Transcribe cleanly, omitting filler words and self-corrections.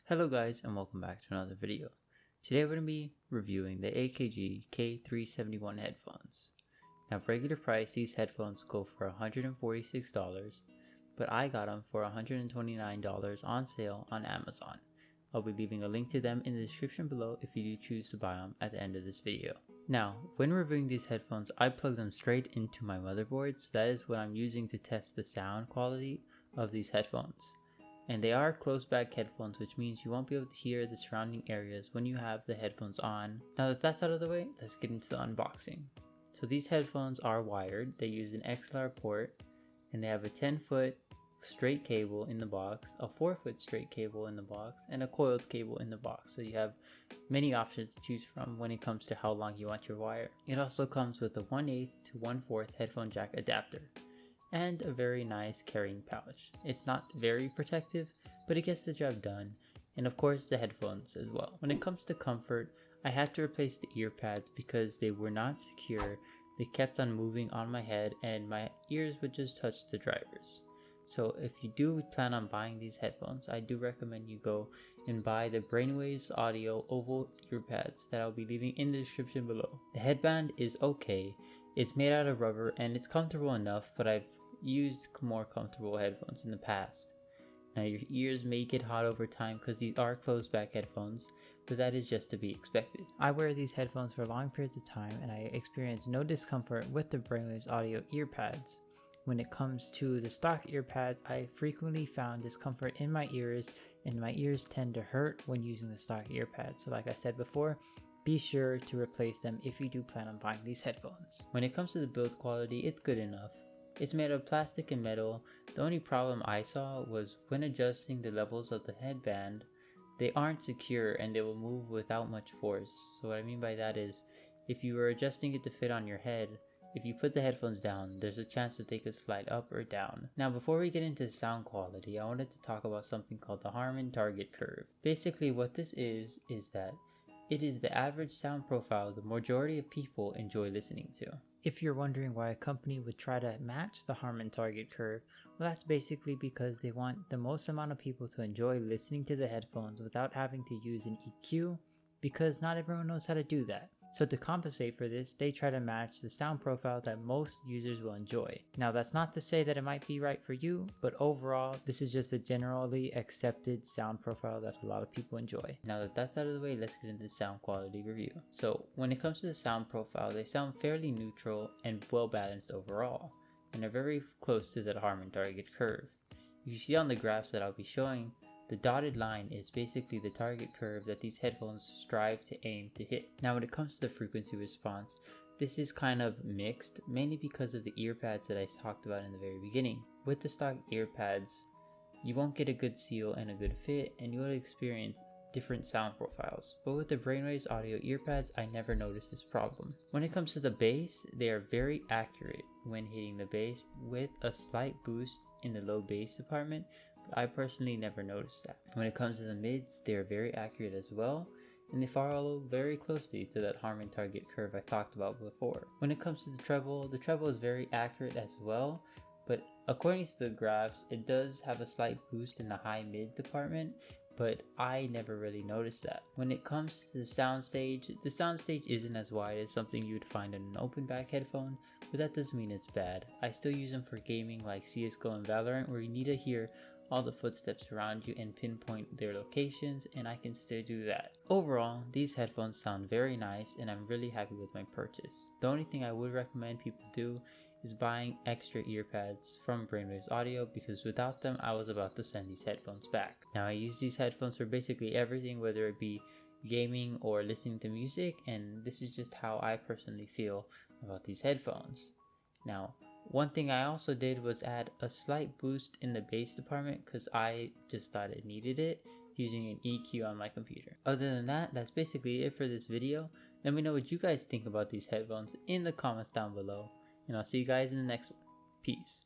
Hello guys and welcome back to another video. Today we're going to be reviewing the AKG K371 headphones. Now regular price, these headphones go for $146, but I got them for $129 on sale on Amazon. I'll be leaving a link to them in the description below if you do choose to buy them at the end of this video. Now, when reviewing these headphones, I plug them straight into my motherboard, so that is what I'm using to test the sound quality of these headphones. And they are closed back headphones, which means you won't be able to hear the surrounding areas when you have the headphones on. Now that that's out of the way, let's get into the unboxing. So these headphones are wired. They use an XLR port, and they have a 10-foot straight cable in the box, a 4-foot straight cable in the box, and a coiled cable in the box. So you have many options to choose from when it comes to how long you want your wire. It also comes with a 1/8 to 1/4 headphone jack adapter and a very nice carrying pouch. It's not very protective, but it gets the job done, and of course the headphones as well. When it comes to comfort, I had to replace the ear pads because they were not secure. They kept on moving on my head and my ears would just touch the drivers. So if you do plan on buying these headphones, I do recommend you go and buy the Brainwaves Audio oval ear pads that I'll be leaving in the description below. The headband is okay. It's made out of rubber and it's comfortable enough, but I've used more comfortable headphones in the past. Now your ears may get hot over time because these are closed back headphones, but that is just to be expected. I wear these headphones for long periods of time and I experience no discomfort with the Brainwaves Audio ear pads. When it comes to the stock ear pads, I frequently found discomfort in my ears, and my ears tend to hurt when using the stock ear pads. So like I said before, be sure to replace them if you do plan on buying these headphones. When it comes to the build quality, it's good enough. It's made of plastic and metal. The only problem I saw was when adjusting the levels of the headband, they aren't secure and they will move without much force. So what I mean by that is, if you were adjusting it to fit on your head, if you put the headphones down, there's a chance that they could slide up or down. Now before we get into sound quality, I wanted to talk about something called the Harman target curve. Basically what this is that it is the average sound profile the majority of people enjoy listening to. If you're wondering why a company would try to match the Harman target curve, well that's basically because they want the most amount of people to enjoy listening to the headphones without having to use an EQ, because not everyone knows how to do that. So to compensate for this, they try to match the sound profile that most users will enjoy. Now that's not to say that it might be right for you, but overall, this is just a generally accepted sound profile that a lot of people enjoy. Now that that's out of the way, let's get into the sound quality review. So when it comes to the sound profile, they sound fairly neutral and well balanced overall, and are very close to the Harman target curve. If you see on the graphs that I'll be showing, the dotted line is basically the target curve that these headphones strive to aim to hit. Now when it comes to the frequency response, this is kind of mixed, mainly because of the ear pads that I talked about in the very beginning. With the stock ear pads, you won't get a good seal and a good fit, and you will experience different sound profiles. But with the Brainwaves Audio ear pads, I never noticed this problem. When it comes to the bass, they are very accurate when hitting the bass, with a slight boost in the low bass department. I personally never noticed that. When it comes to the mids, they are very accurate as well, and they follow very closely to that Harman target curve I talked about before. When it comes to the treble is very accurate as well, but according to the graphs, it does have a slight boost in the high mid department, but I never really noticed that. When it comes to the soundstage isn't as wide as something you would find in an open back headphone, but that doesn't mean it's bad. I still use them for gaming like CSGO and Valorant, where you need to hear all the footsteps around you and pinpoint their locations, and I can still do that. Overall, these headphones sound very nice and I'm really happy with my purchase. The only thing I would recommend people do is buying extra ear pads from Brainwaves Audio, because without them I was about to send these headphones back. Now I use these headphones for basically everything, whether it be gaming or listening to music, and this is just how I personally feel about these headphones. Now one thing I also did was add a slight boost in the bass department because I just thought it needed it, using an EQ on my computer. Other than that, that's basically it for this video. Let me know what you guys think about these headphones in the comments down below, and I'll see you guys in the next one. Peace.